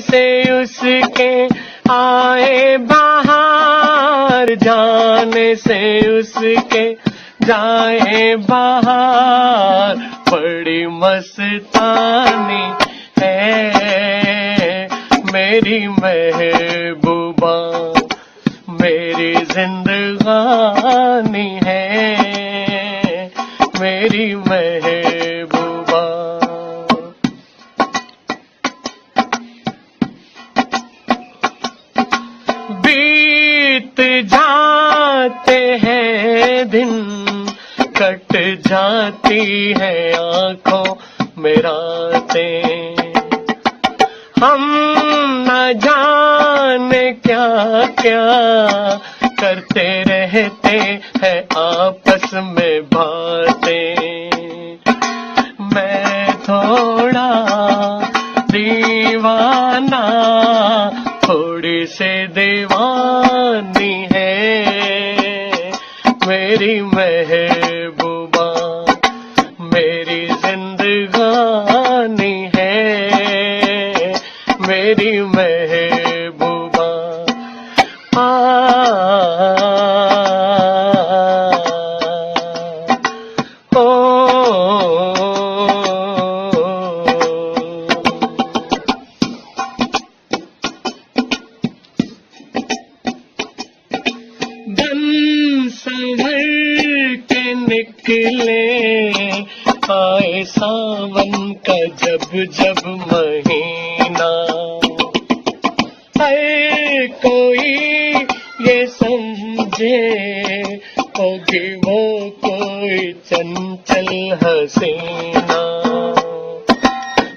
से उसके आए बाहर, जाने से उसके जाए बाहर। बड़ी मस्तानी है मेरी महबूबा, मेरी जिंदगानी है मेरी महबूबा। बीत जाते हैं दिन, कट जाती है आंखों में रातें, हम न जाने क्या क्या करते रहते हैं आपस में बातें। मैं थोड़ा दीवाना, थोड़ी से दीवानी है मेरी महबूबा, मेरी जिंदगानी है मेरी महबूबा। बन संभल के निकले आए सावन का जब जब महीना, हर कोई ये समझे होगी वो कोई चंचल हसीना।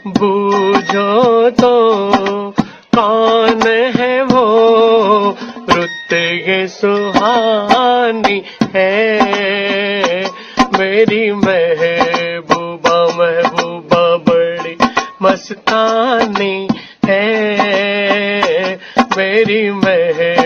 बूझो तो कौन है वो, रुत ये सुहानी है मेरी महबूबा, महबूबा बड़ी मस्तानी है मेरी महबूबा।